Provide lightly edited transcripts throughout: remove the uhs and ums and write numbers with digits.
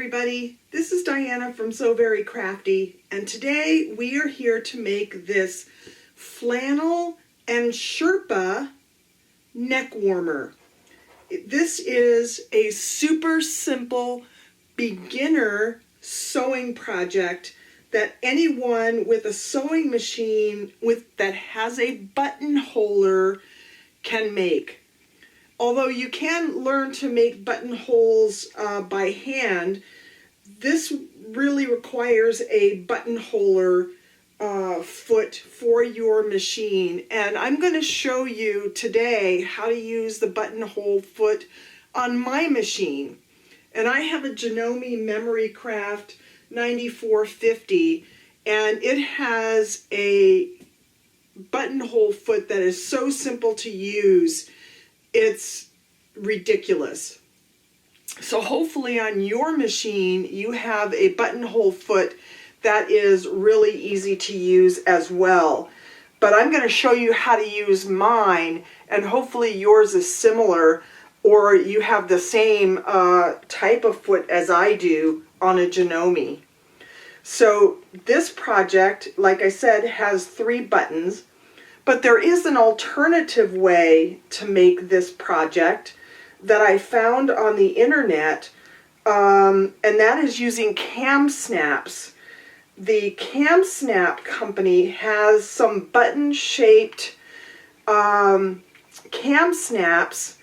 everybody, this is Diana from So Very Crafty, and today we are here to make this flannel and Sherpa neck warmer. This is a super simple beginner sewing project that anyone with a sewing machine that has a buttonholer can make. Although you can learn to make buttonholes by hand, this really requires a buttonholer foot for your machine. And I'm going to show you today how to use the buttonhole foot on my machine. And I have a Janome Memory Craft 9450, and it has a buttonhole foot that is so simple to use. It's ridiculous. So hopefully on your machine you have a buttonhole foot that is really easy to use as well. But I'm going to show you how to use mine, and hopefully yours is similar, or you have the same type of foot as I do on a Janome. So this project, like I said, has 3 buttons. But there is an alternative way to make this project that I found on the internet, and that is using cam snaps. The Cam Snap company has some button-shaped cam snaps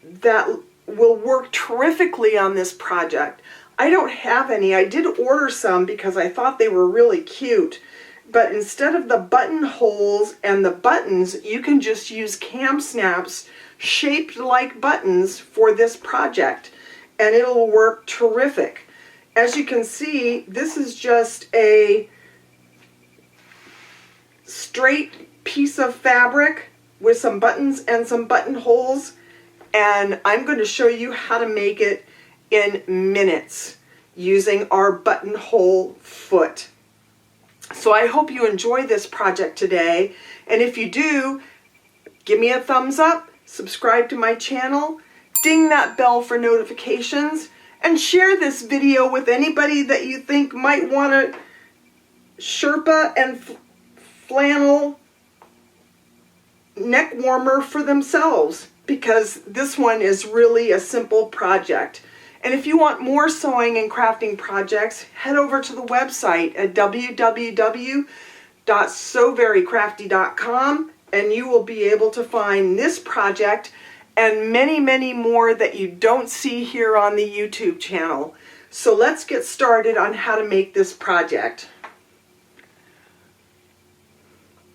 that will work terrifically on this project. I don't have any. I did order some because I thought they were really cute. But instead of the buttonholes and the buttons, you can just use cam snaps shaped like buttons for this project, and it'll work terrific. As you can see, this is just a straight piece of fabric with some buttons and some buttonholes, and I'm going to show you how to make it in minutes using our buttonhole foot. So I hope you enjoy this project today, and if you do, give me a thumbs up, subscribe to my channel, ding that bell for notifications, and share this video with anybody that you think might want a Sherpa and flannel neck warmer for themselves, because this one is really a simple project. And if you want more sewing and crafting projects, head over to the website at www.soverycrafty.com, and you will be able to find this project and many, many more that you don't see here on the YouTube channel. So let's get started on how to make this project.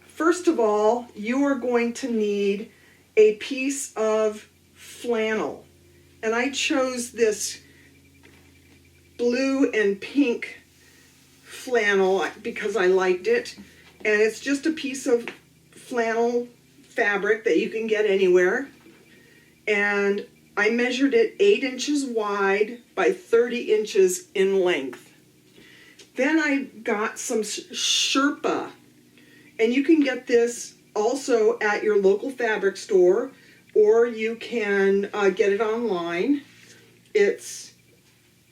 First of all, you are going to need a piece of flannel. And I chose this blue and pink flannel because I liked it. And it's just a piece of flannel fabric that you can get anywhere. And I measured it 8 inches wide by 30 inches in length. Then I got some Sherpa. And you can get this also at your local fabric store, or you can get it online. It's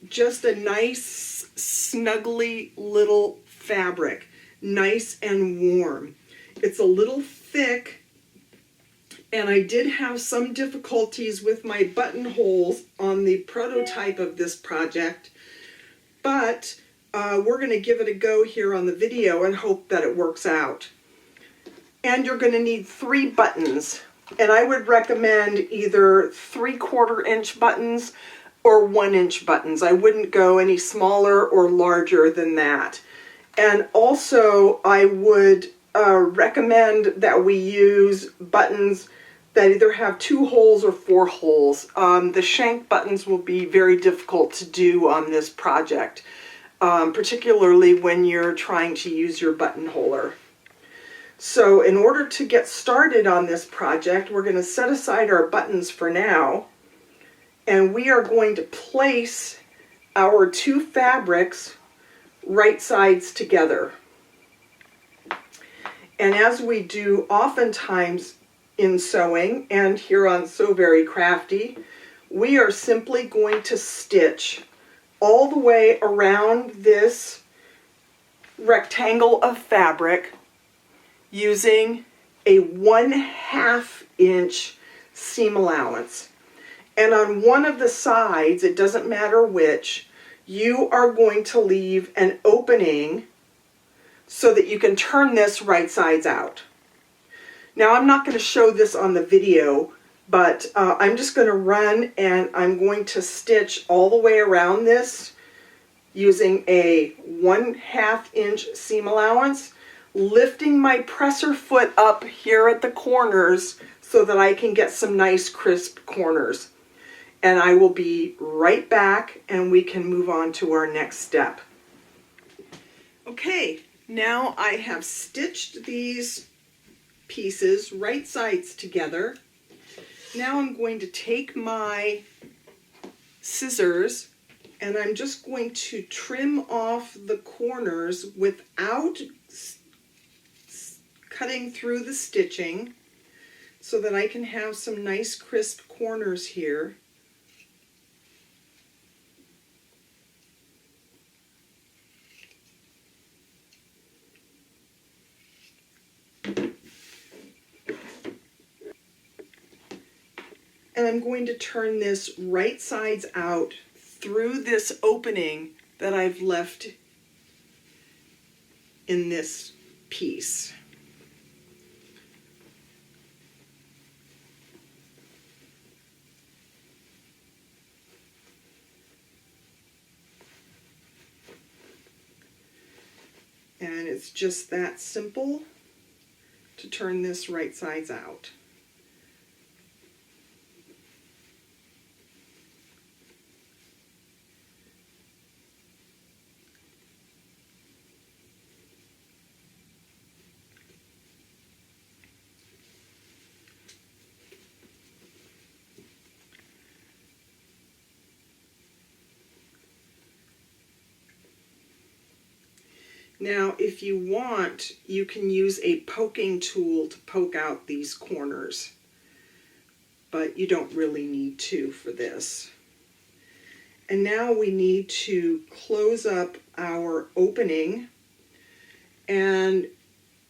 just a nice, snuggly little fabric, nice and warm. It's a little thick, and I did have some difficulties with my buttonholes on the prototype of this project, but we're going to give it a go here on the video and hope that it works out. And you're going to need 3 buttons. And I would recommend either 3/4 inch buttons or 1 inch buttons. I wouldn't go any smaller or larger than that. And also I would recommend that we use buttons that either have 2 holes or 4 holes. The shank buttons will be very difficult to do on this project, particularly when you're trying to use your buttonholer. So in order to get started on this project, we're going to set aside our buttons for now, and we are going to place our 2 fabrics right sides together. And as we do oftentimes in sewing and here on So Very Crafty, we are simply going to stitch all the way around this rectangle of fabric using a 1/2 inch seam allowance. And on one of the sides, it doesn't matter which, you are going to leave an opening so that you can turn this right sides out. Now I'm not going to show this on the video, but I'm just going to run and I'm going to stitch all the way around this using a 1/2 inch seam allowance, lifting my presser foot up here at the corners so that I can get some nice crisp corners. And I will be right back and we can move on to our next step. Okay, now I have stitched these pieces right sides together. Now I'm going to take my scissors and I'm just going to trim off the corners without cutting through the stitching so that I can have some nice crisp corners here. And I'm going to turn this right sides out through this opening that I've left in this piece. And it's just that simple to turn this right sides out. Now, if you want, you can use a poking tool to poke out these corners, but you don't really need to for this. And now we need to close up our opening, and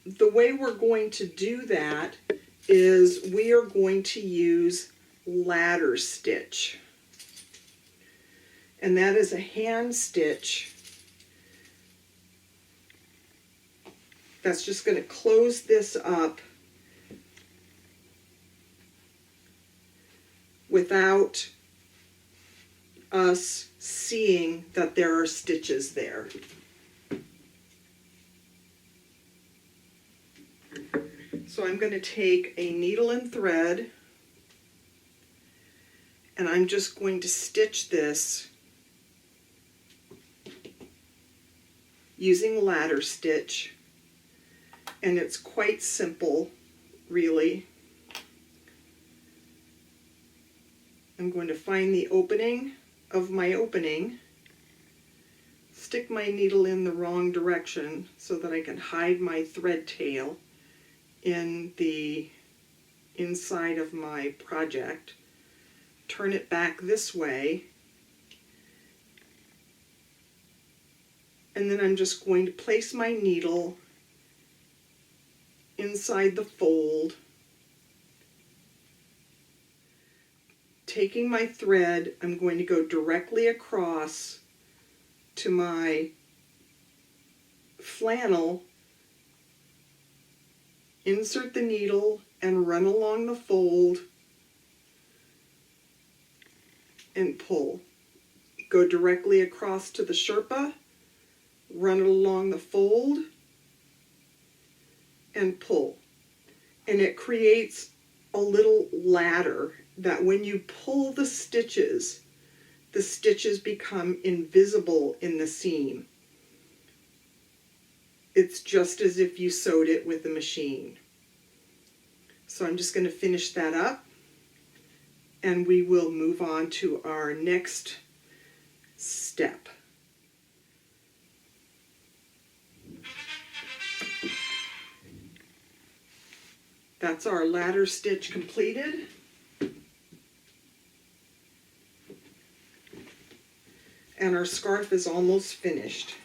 the way we're going to do that is we are going to use ladder stitch. And that is a hand stitch that's just going to close this up without us seeing that there are stitches there. So I'm going to take a needle and thread and I'm just going to stitch this using ladder stitch. And it's quite simple, really. I'm going to find the opening of my opening, stick my needle in the wrong direction so that I can hide my thread tail in the inside of my project, turn it back this way, and then I'm just going to place my needle inside the fold, taking my thread, I'm going to go directly across to my flannel, insert the needle and run along the fold and pull. Go directly across to the Sherpa, run it along the fold and pull. And it creates a little ladder that when you pull the stitches become invisible in the seam. It's just as if you sewed it with a machine. So I'm just going to finish that up and we will move on to our next step. That's our ladder stitch completed. And our our scarf is almost finished.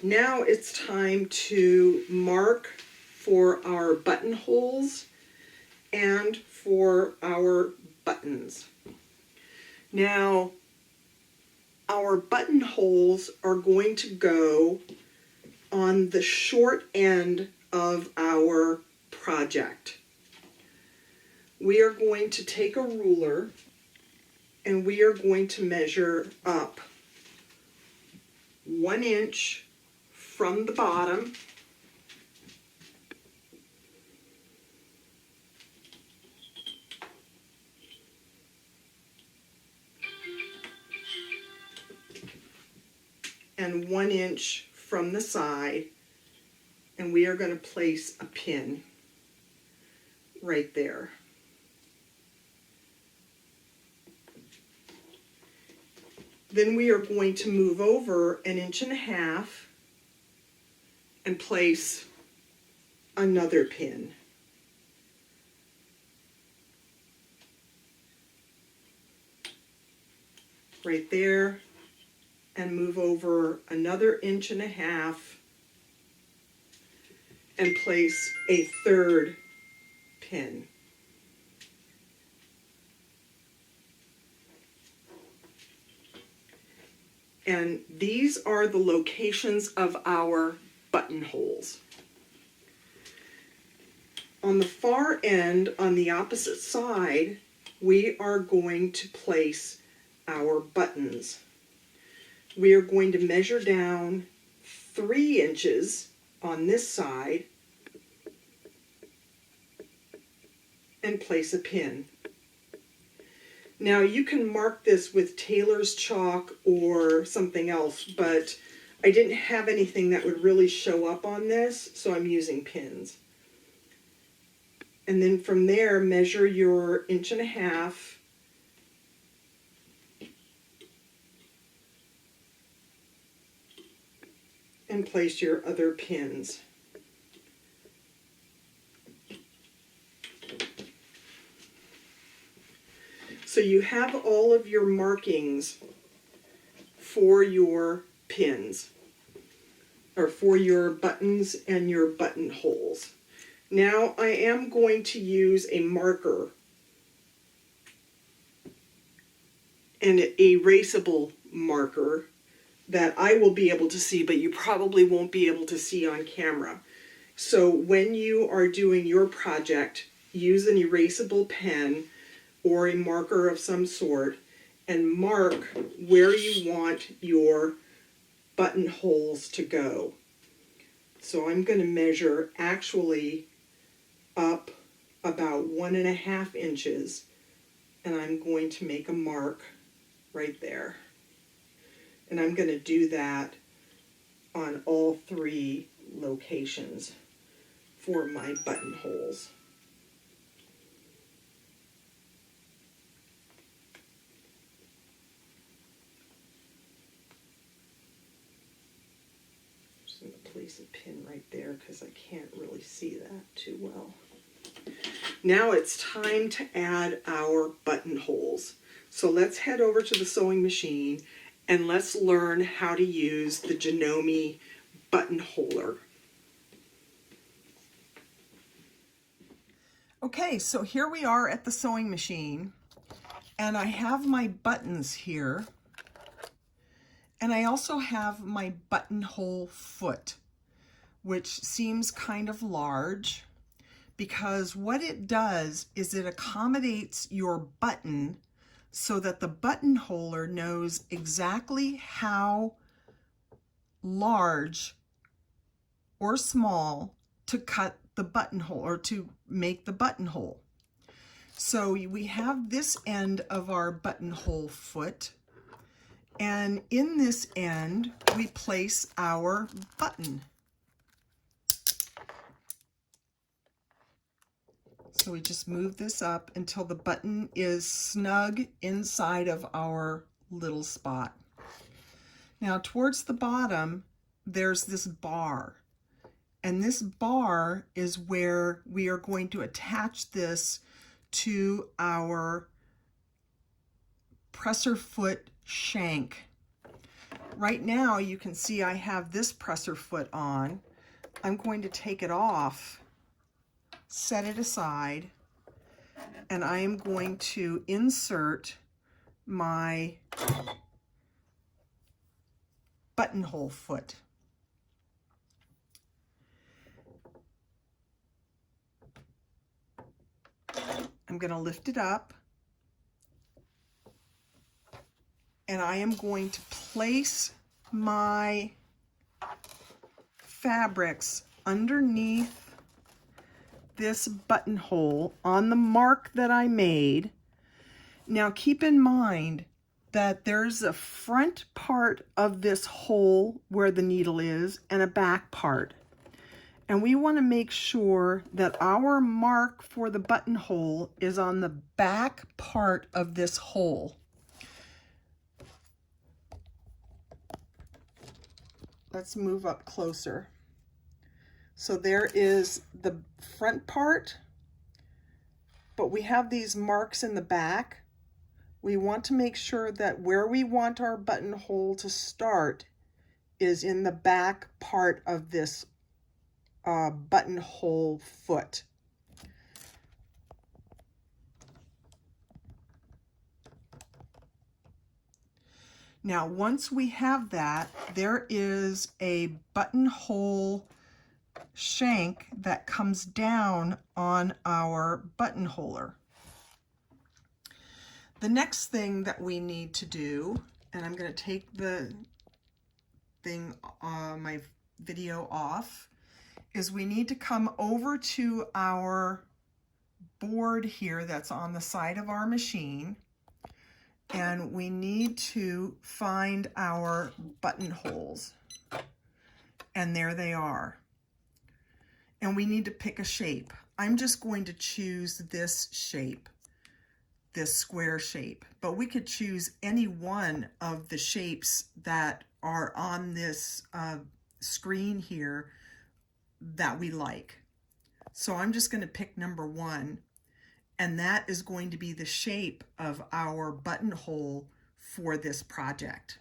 Now it's time to mark for our buttonholes and for our buttons. Now, our buttonholes are going to go on the short end of our project. We are going to take a ruler and we are going to measure up 1 inch from the bottom and 1 inch from the side, and we are going to place a pin right there. Then we are going to move over 1.5 inches and place another pin. Right there, and move over another 1.5 inches and place a third pin. And these are the locations of our buttonholes. On the far end, on the opposite side, we are going to place our buttons. We are going to measure down 3 inches on this side and place a pin. Now you can mark this with tailor's chalk or something else, but I didn't have anything that would really show up on this, so I'm using pins. And then from there, measure your 1.5 inches and place your other pins. So you have all of your markings for your pins, or for your buttons and your buttonholes. Now I am going to use a marker, an erasable marker that I will be able to see, but you probably won't be able to see on camera. So when you are doing your project, use an erasable pen or a marker of some sort and mark where you want your buttonholes to go. So I'm going to measure actually up about 1.5 inches, and I'm going to make a mark right there. And I'm going to do that on all 3 locations for my buttonholes. Just going to place a pin right there because I can't really see that too well. Now it's time to add our buttonholes. So let's head over to the sewing machine and let's learn how to use the Janome buttonholer. Okay, so here we are at the sewing machine, and I have my buttons here, and I also have my buttonhole foot, which seems kind of large because what it does is it accommodates your button so that the buttonholer knows exactly how large or small to cut the buttonhole or to make the buttonhole. So we have this end of our buttonhole foot, and in this end we place our button. So we just move this up until the button is snug inside of our little spot. Now towards the bottom, there's this bar. And this bar is where we are going to attach this to our presser foot shank. Right now you can see I have this presser foot on. I'm going to take it off, set it aside, and I am going to insert my buttonhole foot. I'm going to lift it up, and I am going to place my fabrics underneath this buttonhole on the mark that I made. Now keep in mind that there's a front part of this hole where the needle is and a back part. And we want to make sure that our mark for the buttonhole is on the back part of this hole. Let's move up closer. So there is the front part, but we have these marks in the back. We want to make sure that where we want our buttonhole to start is in the back part of this buttonhole foot. Now, once we have that, there is a buttonhole shank that comes down on our buttonholer. The next thing that we need to do, and I'm going to take the thing, my video off, is we need to come over to our board here that's on the side of our machine, and we need to find our buttonholes. And there they are. And we need to pick a shape. I'm just going to choose this shape, this square shape, but we could choose any one of the shapes that are on this screen here that we like. So I'm just going to pick number 1, and that is going to be the shape of our buttonhole for this project.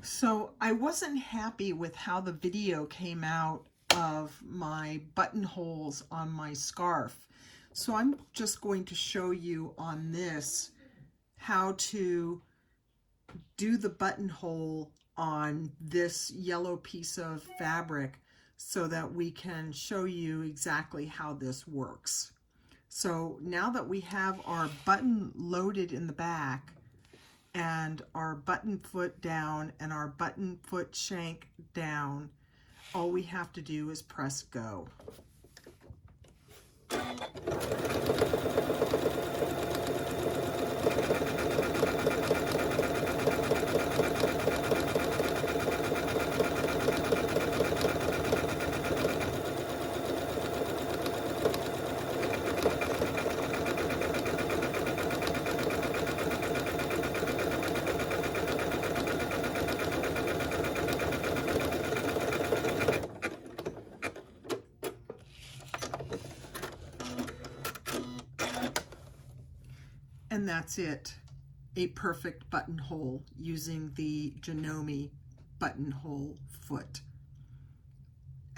So I wasn't happy with how the video came out of my buttonholes on my scarf. So I'm just going to show you on this how to do the buttonhole on this yellow piece of fabric so that we can show you exactly how this works. So now that we have our button loaded in the back, and our button foot down and our button foot shank down, all we have to do is press go. And that's it, a perfect buttonhole using the Janome buttonhole foot.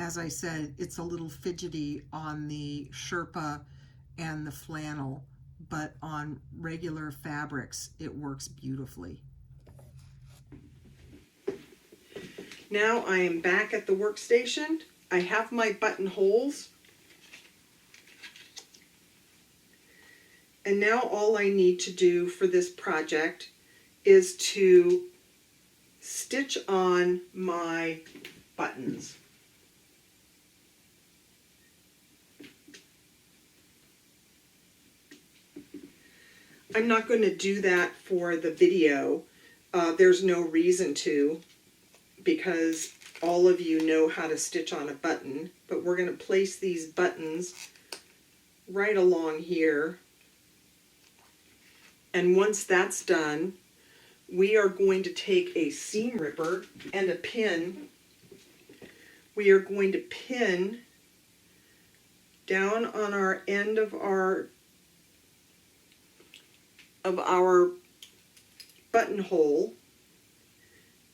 As I said, it's a little fidgety on the Sherpa and the flannel, but on regular fabrics, it works beautifully. Now I am back at the workstation. I have my buttonholes. And now all I need to do for this project is to stitch on my buttons. I'm not going to do that for the video. There's no reason to, because all of you know how to stitch on a button, but we're going to place these buttons right along here. And once that's done, we are going to take a seam ripper and a pin. We are going to pin down on our end of our buttonhole,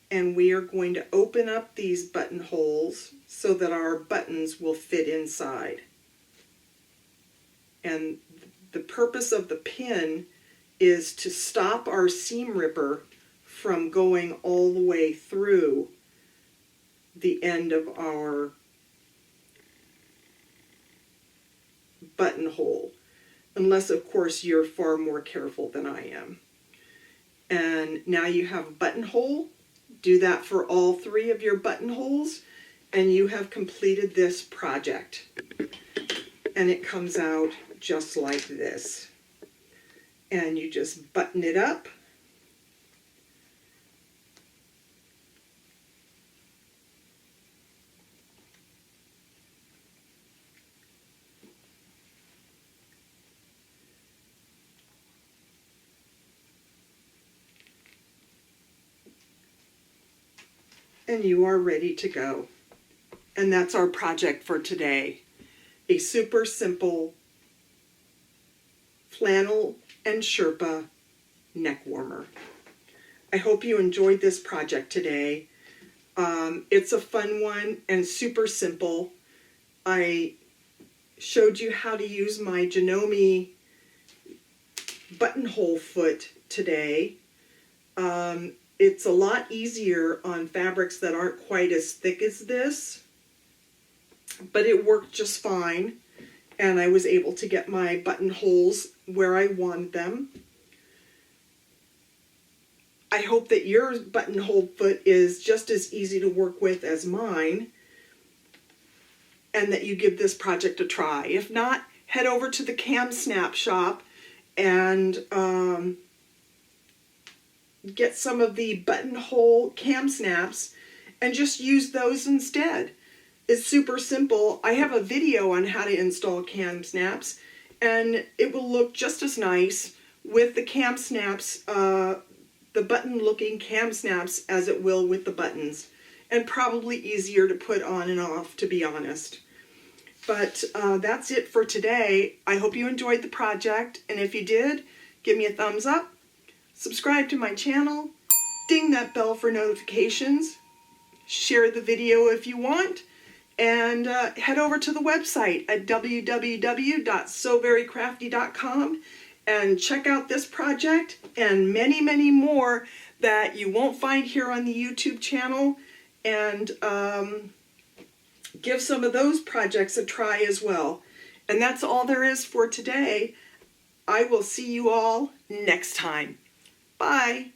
and we are going to open up these buttonholes so that our buttons will fit inside. And the purpose of the pin is to stop our seam ripper from going all the way through the end of our buttonhole, unless of course you're far more careful than I am. And now you have a buttonhole. Do that for all 3 of your buttonholes, and you have completed this project. And it comes out just like this. And you just button it up. And you are ready to go. And that's our project for today. A super simple flannel and Sherpa neck warmer. I hope you enjoyed this project today. It's a fun one and super simple. I showed you how to use my Janome buttonhole foot today. It's a lot easier on fabrics that aren't quite as thick as this, but it worked just fine, and I was able to get my buttonholes where I wanted them. I hope that your buttonhole foot is just as easy to work with as mine, and that you give this project a try. If not, head over to the Cam Snap shop and get some of the buttonhole cam snaps and just use those instead. It's super simple. I have a video on how to install cam snaps, and it will look just as nice with the cam snaps, the button looking cam snaps, as it will with the buttons, and probably easier to put on and off, to be honest. But that's it for today. I hope you enjoyed the project, and if you did, give me a thumbs up. Subscribe to my channel, ding that bell for notifications, share the video if you want, and head over to the website at www.soverycrafty.com and check out this project and many, many more that you won't find here on the YouTube channel, and give some of those projects a try as well. And that's all there is for today. I will see you all next time. Bye.